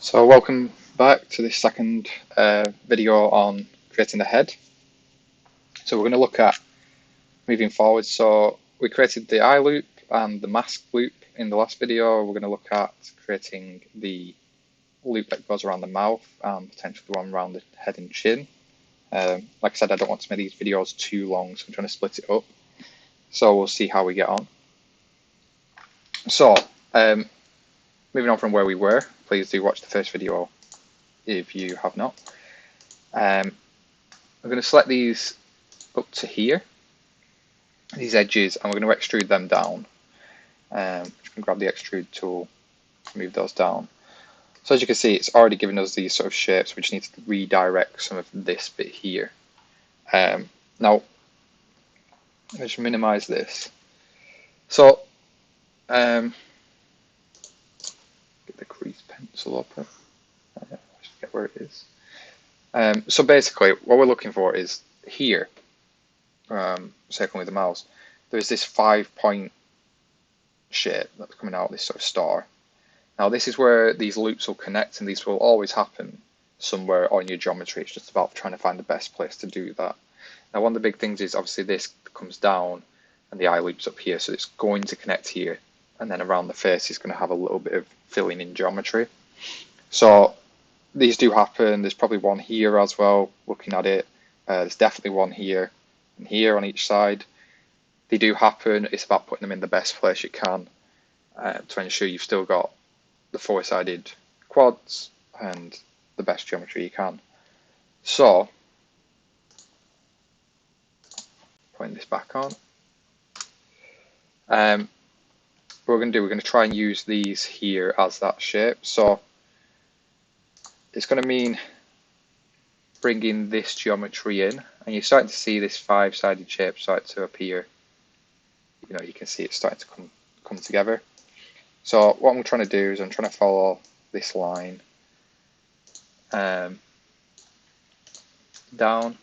So welcome back to this second video on creating the head. So we're going to look at moving forward. So we created the eye loop and the mask loop in the last video. We're going to look at creating the loop that goes around the mouth and potentially the one around the head and chin. Like I said, I don't want to make these videos too long, so I'm trying to split it up. So we'll see how we get on. So moving on from where we were, please do watch the first video if you have not. I'm going to select these up to here, these edges, and we're going to extrude them down. You can grab the extrude tool to move those down. So as you can see, it's already given us these sort of shapes. We just need to redirect some of this bit here. Now, let's minimize this. So, get the crease pencil open. Let's get where it is. So basically, what we're looking for is here, circling with the mouse, there's this 5-point shape that's coming out, this sort of star. Now this is where these loops will connect, and these will always happen somewhere on your geometry. It's just about trying to find the best place to do that. Now one of the big things is obviously this comes down and the eye loop's up here, so it's going to connect here, and then around the face is going to have a little bit of filling in geometry. So these do happen. There's probably one here as well, looking at it. There's definitely one here and here on each side. They do happen. It's about putting them in the best place you can to ensure you've still got the four-sided quads and the best geometry you can. So, putting this back on. What we're going to do, we're going to try and use these here as that shape. So, it's going to mean bringing this geometry in, and you're starting to see this 5-sided shape start to appear. You know, you can see it starting to come together. So what I'm trying to do is I'm trying to follow this line down. Now,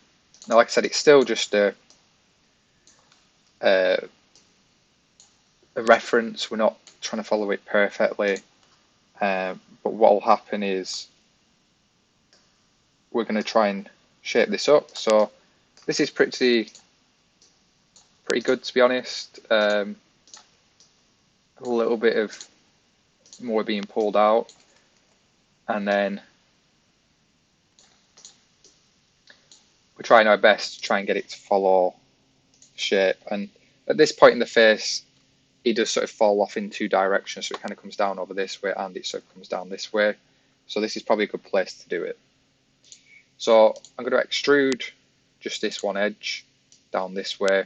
like I said, it's still just a reference. We're not trying to follow it perfectly, but what will happen is we're going to try and shape this up. So this is pretty good, to be honest. A little bit of more being pulled out, and then we're trying our best to try and get it to follow shape. And at this point in the face, it does sort of fall off in two directions, so it kind of comes down over this way and it sort of comes down this way. So this is probably a good place to do it. So I'm going to extrude just this one edge down this way.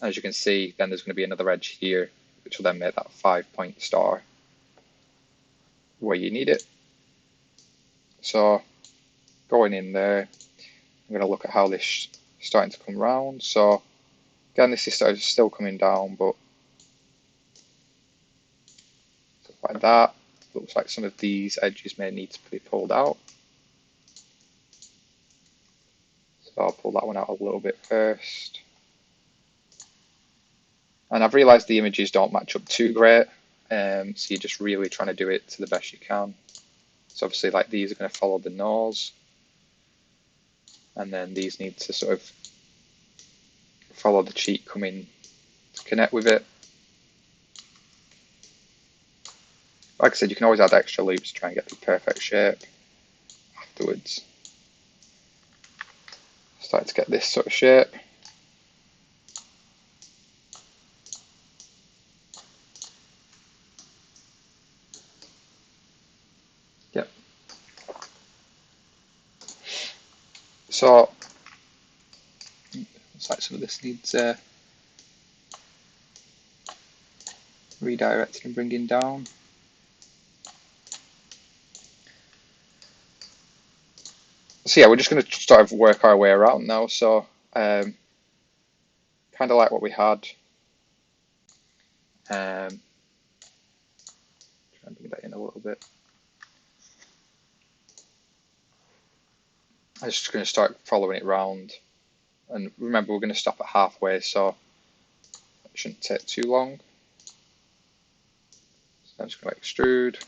As you can see, then there's going to be another edge here, which will then make that 5-point star where you need it. So going in there, I'm going to look at how this is starting to come round. So again, this is still coming down, but like that. Looks like some of these edges may need to be pulled out. So I'll pull that one out a little bit first. And I've realised the images don't match up too great, so you're just really trying to do it to the best you can. So obviously, like, these are going to follow the nose, and then these need to sort of follow the cheek coming to connect with it. Like I said, you can always add extra loops to try and get the perfect shape afterwards. Start to get this sort of shape. Yep. So looks like some of this needs redirecting and bringing down. So yeah, we're just going to sort of work our way around now. So kind of like what we had. Try and bring that in a little bit. I'm just going to start following it round. And remember, we're going to stop at halfway, so it shouldn't take too long. So I'm just going to extrude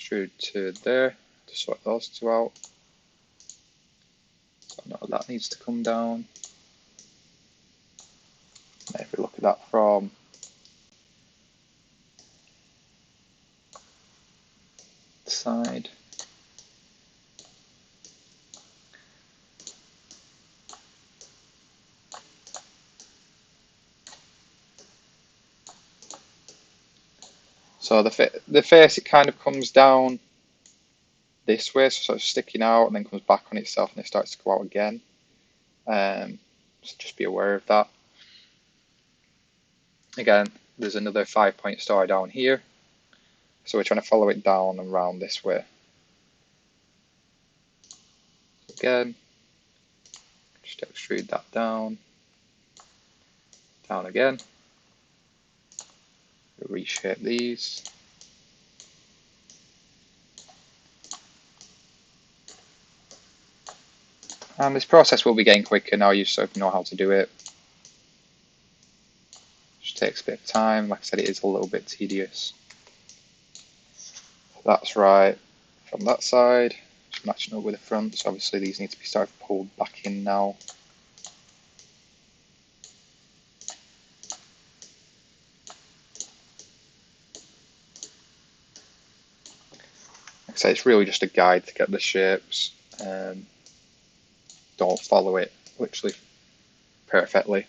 extrude to there to sort those two out. So no, that needs to come down. And if we look at that from the side, so the face, it kind of comes down this way, so sort of sticking out and then comes back on itself and it starts to go out again. So just be aware of that. Again, there's another 5-point star down here, so we're trying to follow it down and round this way. Again, just extrude that down, down again. Reshape these. And this process will be getting quicker now you sort of know how to do it. Just takes a bit of time. Like I said, it is a little bit tedious. That's right from that side. Just matching up with the front. So obviously these need to be started pulled back in now. Like I say, it's really just a guide to get the shapes. Don't follow it literally perfectly.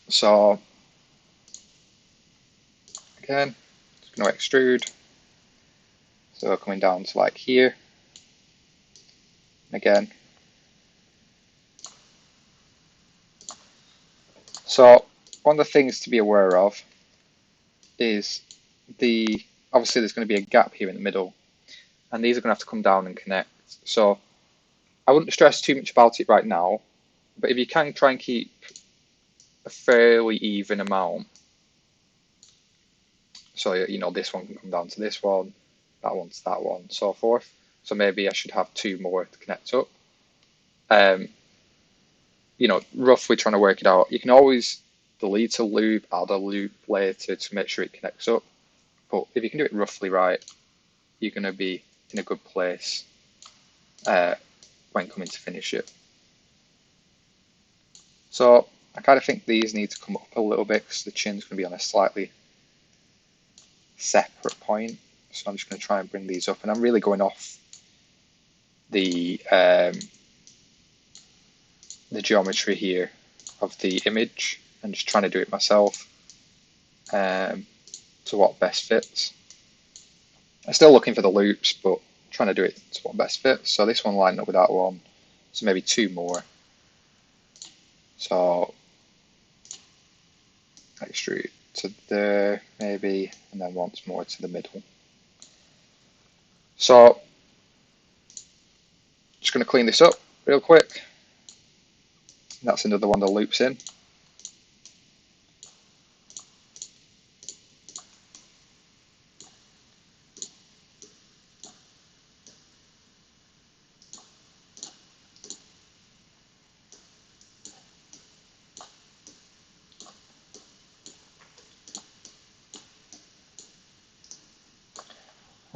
So again, just going to extrude. So coming down to like here. Again. So one of the things to be aware of is obviously there's going to be a gap here in the middle, and these are going to have to come down and connect. So I wouldn't stress too much about it right now, but if you can try and keep a fairly even amount, so you know this one can come down to this one, that one to that one, so forth. So maybe I should have 2 more to connect up. You know, roughly trying to work it out. You can always delete a loop, add a loop later to make sure it connects up. But if you can do it roughly right, you're going to be in a good place when coming to finish it. So I kind of think these need to come up a little bit because the chin's going to be on a slightly separate point. So I'm just going to try and bring these up, and I'm really going off the geometry here of the image and just trying to do it myself to what best fits. I'm still looking for the loops, but trying to do it to what best fits. So this one lined up with that one, so maybe 2 more. So extrude to there maybe, and then once more to the middle. So just going to clean this up real quick. That's another one that loops in.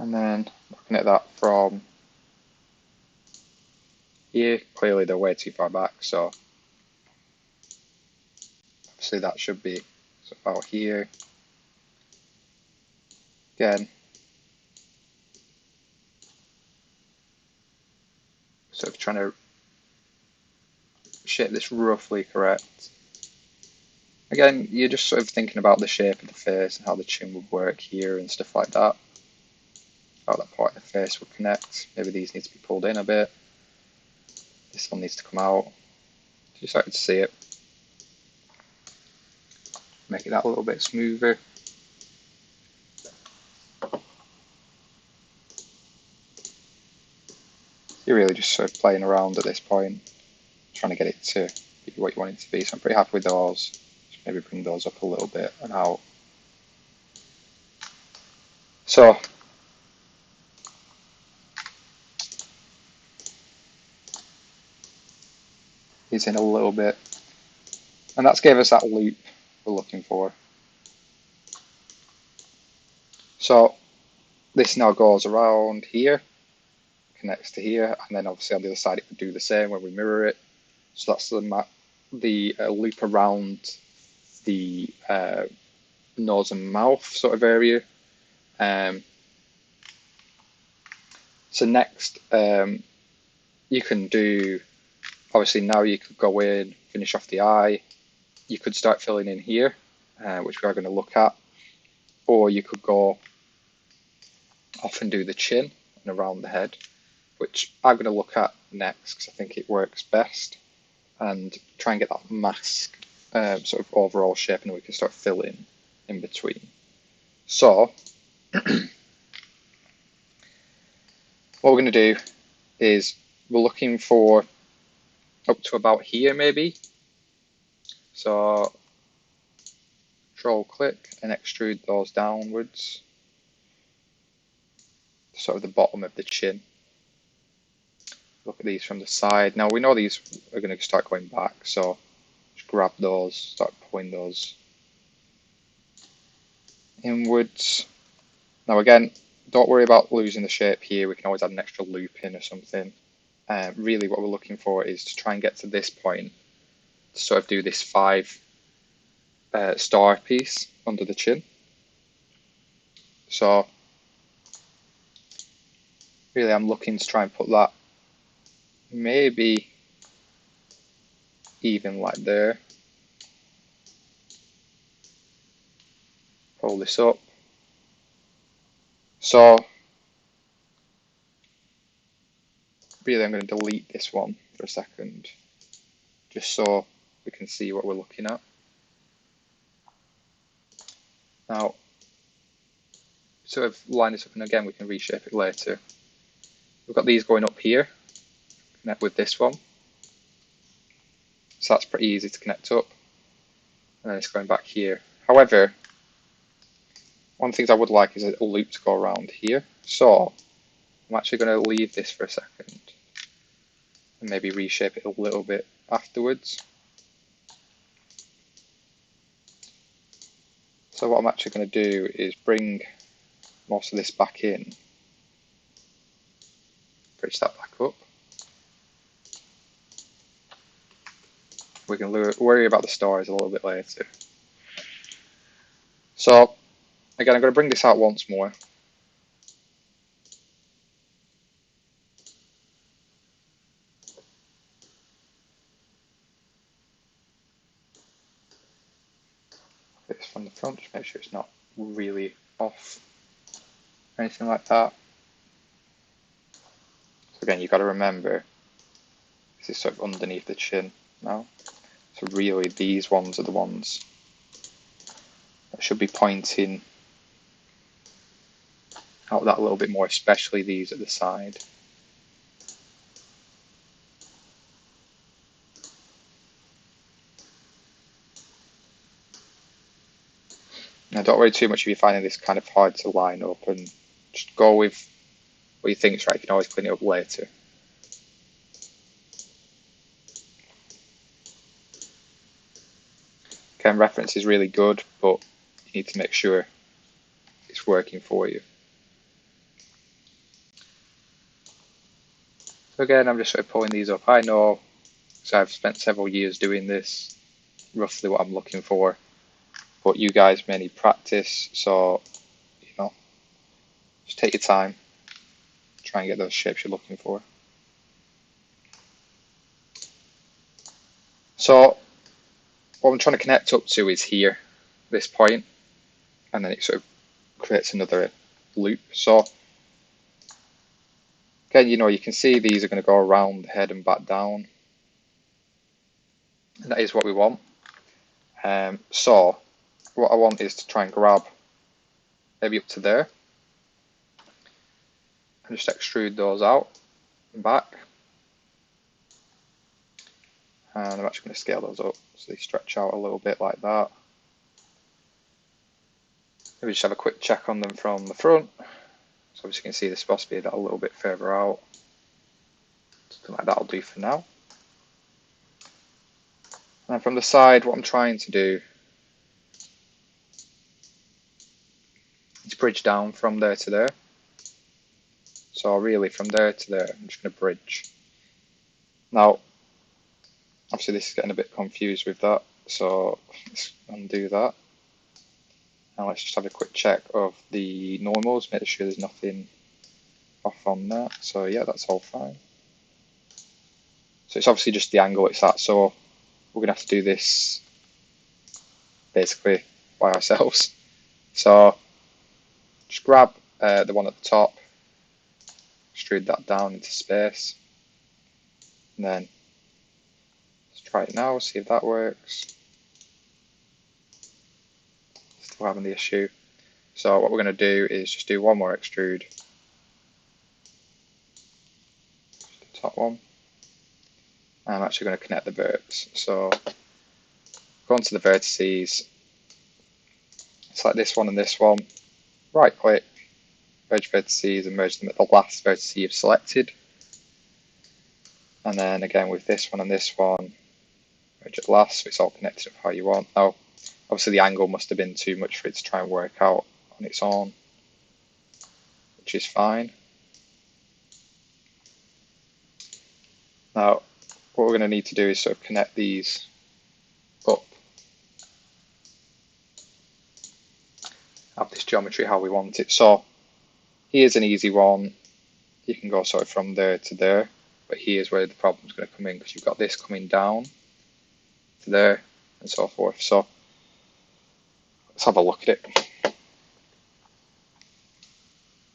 And then looking at that from here, clearly they're way too far back, so obviously that should be about here. Again, sort of trying to shape this roughly correct. Again, you're just sort of thinking about the shape of the face and how the chin would work here and stuff like that. How that part of the face would connect. Maybe these need to be pulled in a bit. This one needs to come out. Just so I can see it. Make it that a little bit smoother. You're really just sort of playing around at this point, trying to get it to be what you want it to be. So I'm pretty happy with those. Just maybe bring those up a little bit and out. So he's in a little bit, and that's gave us that loop we're looking for. So this now goes around here, connects to here, and then obviously on the other side it would do the same when we mirror it. So that's the loop around the nose and mouth sort of area. So next, you can do, obviously now you could go in, finish off the eye. You could start filling in here, which we are going to look at, or you could go off and do the chin and around the head, which I'm going to look at next because I think it works best, and try and get that mask sort of overall shape, and we can start filling in between. So what we're going to do is we're looking for up to about here maybe. So Control click and extrude those downwards, sort of the bottom of the chin. Look at these from the side. Now we know these are going to start going back, so just grab those, start pulling those inwards. Now again, don't worry about losing the shape here. We can always add an extra loop in or something. Really what we're looking for is to try and get to this point, to sort of do this 5 star piece under the chin. So really I'm looking to try and put that maybe even like there. Pull this up. So really I'm going to delete this one for a second, just so we can see what we're looking at. Now, sort of line this up, and again we can reshape it later. We've got these going up here, connect with this one. So that's pretty easy to connect up. And then it's going back here. However, one of the things I would like is a loop to go around here. So I'm actually going to leave this for a second and maybe reshape it a little bit afterwards. So what I'm actually going to do is bring most of this back in, bridge that back up. We can worry about the stars a little bit later. So again, I'm going to bring this out once more. This from the front, just make sure it's not really off or anything like that. So again, you've got to remember this is sort of underneath the chin now. So really these ones are the ones that should be pointing out that a little bit more, especially these at the side. Now don't worry too much if you're finding this kind of hard to line up, and just go with what you think is right. You can always clean it up later. Again, reference is really good, but you need to make sure it's working for you. So again, I'm just sort of pulling these up. I know, so I've spent several years doing this, roughly what I'm looking for, but you guys may need practice, so you know, just take your time, try and get those shapes you're looking for. So what I'm trying to connect up to is here, this point, and then it sort of creates another loop. So again, you know, you can see these are going to go around the head and back down, and that is what we want. So what I want is to try and grab maybe up to there and just extrude those out and back. And I'm actually going to scale those up so they stretch out a little bit like that. Maybe just have a quick check on them from the front. So obviously you can see they're supposed to be a little bit further out. Something like that will do for now. And from the side, what I'm trying to do is just bridge down from there to there. So really from there to there, I'm just going to bridge. Now, obviously this is getting a bit confused with that, so let's undo that. Now let's just have a quick check of the normals, make sure there's nothing off on that. So yeah, that's all fine. So it's obviously just the angle it's at, so we're going to have to do this basically by ourselves. So just grab the one at the top, extrude that down into space, and then let's try it now, see if that works. Still having the issue. So what we're going to do is just do one more extrude. Just the top one. And I'm actually going to connect the verts. So go onto the vertices, select this one and this one, right click, merge vertices and merge them at the last vertex you've selected. And then again with this one and this one, merge at last, so it's all connected up how you want. Now, obviously the angle must have been too much for it to try and work out on its own, which is fine. Now, what we're going to need to do is sort of connect these up, have this geometry how we want it. So here's an easy one. You can go sort of from there to there, but here's where the problem's going to come in because you've got this coming down to there and so forth. So let's have a look at it.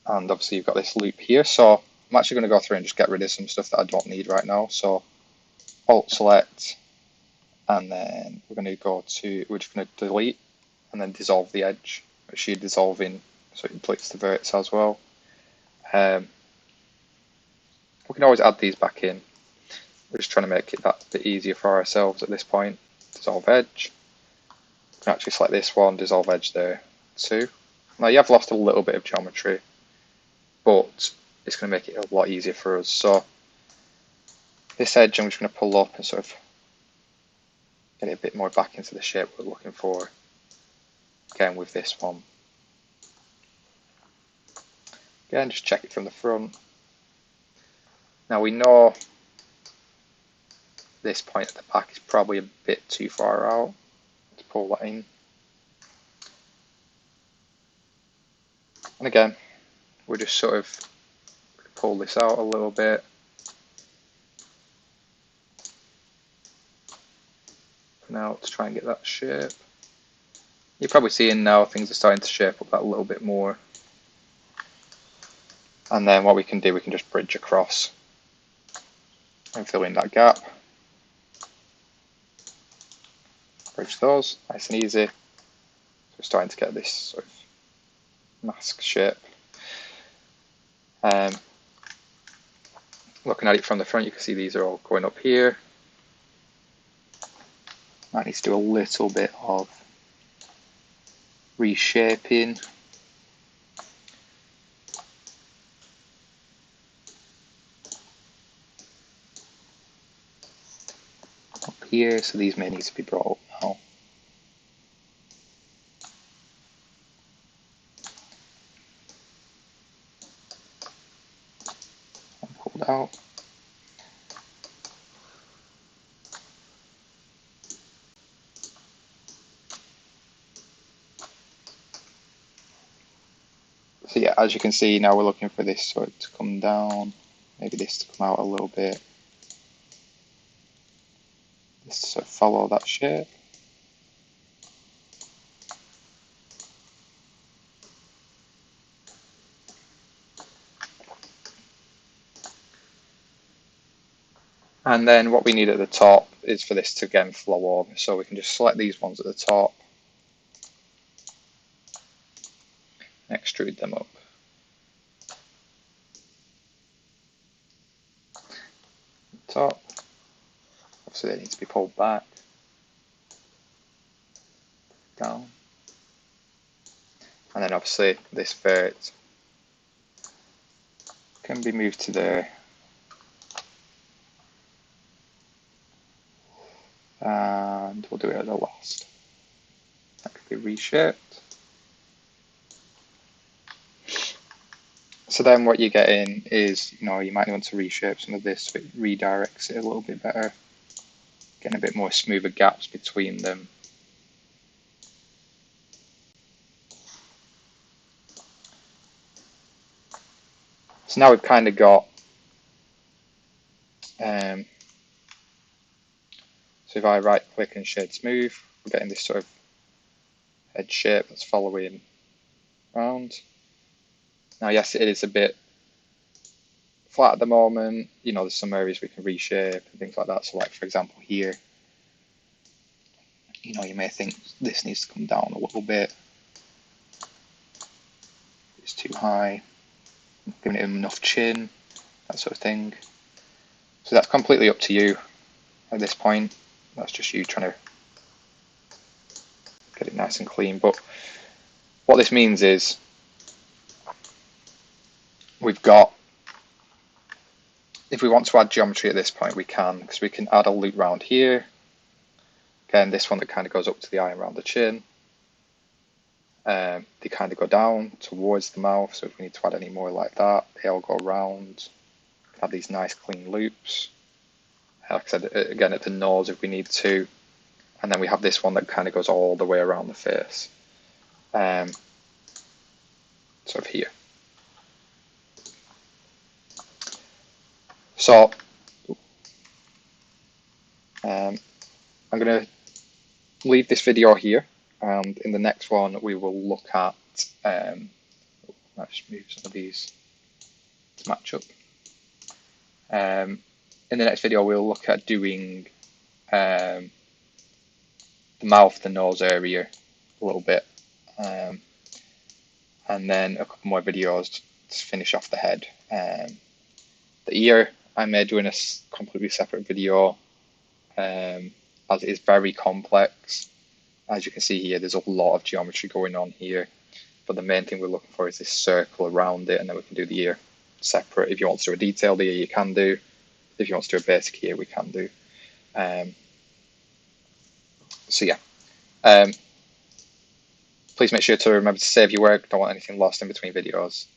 And obviously you've got this loop here. So I'm actually going to go through and just get rid of some stuff that I don't need right now. So Alt select, and then we're going to go to, we're just going to delete and then dissolve the edge, which you're dissolving so it completes the vertex as well. We can always add these back in. We're just trying to make it that bit easier for ourselves at this point. Dissolve edge. We can actually select this one, dissolve edge there too. Now you have lost a little bit of geometry, but it's going to make it a lot easier for us. So this edge I'm just going to pull up and sort of get it a bit more back into the shape we're looking for. Again with this one. Again, just check it from the front. Now we know this point at the back is probably a bit too far out. Let's pull that in. And again, we'll just sort of pull this out a little bit. Now to try and get that shape. You're probably seeing now things are starting to shape up that a little bit more. And then what we can do, we can just bridge across and fill in that gap. Bridge those, nice and easy. So we're starting to get this sort of mask shape. Looking at it from the front, you can see these are all going up here. Might need to do a little bit of reshaping. Up here, so these may need to be brought up now. And pulled out. So yeah, as you can see, now we're looking for this sort to come down, maybe this to come out a little bit. This to sort of follow that shape. And then what we need at the top is for this to again flow over. So we can just select these ones at the top, and extrude them up. Top. Obviously they need to be pulled back, down. And then obviously this vert can be moved to there. And we'll do it at the last. That could be reshaped. So then what you're getting is, you know, you might want to reshape some of this so it redirects it a little bit better, getting a bit more smoother gaps between them. So now we've kind of got, so if I right click and shade smooth, we're getting this sort of head shape that's following around. Now, yes, it is a bit flat at the moment. You know, there's some areas we can reshape and things like that. So like, for example, here, you know, you may think this needs to come down a little bit. It's too high, giving it enough chin, that sort of thing. So that's completely up to you at this point. That's just you trying to get it nice and clean. But what this means is we've got, if we want to add geometry at this point, we can, because we can add a loop round here. Again, this one that kind of goes up to the eye and around the chin. They kind of go down towards the mouth, so if we need to add any more like that, they all go around. Have these nice clean loops. Like I said, again at the nose if we need to. And then we have this one that kind of goes all the way around the face. Sort of here. So I'm going to leave this video here, and in the next one we will look at, let's move some of these to match up. In the next video we'll look at doing the mouth, the nose area a little bit, and then a couple more videos to finish off the head. The ear I may do in a completely separate video, as it is very complex. As you can see here, there's a lot of geometry going on here, but the main thing we're looking for is this circle around it, and then we can do the ear separate. If you want to do a detailed ear, you can do. If you want to do a basic ear, we can do. So yeah, please make sure to remember to save your work. Don't want anything lost in between videos.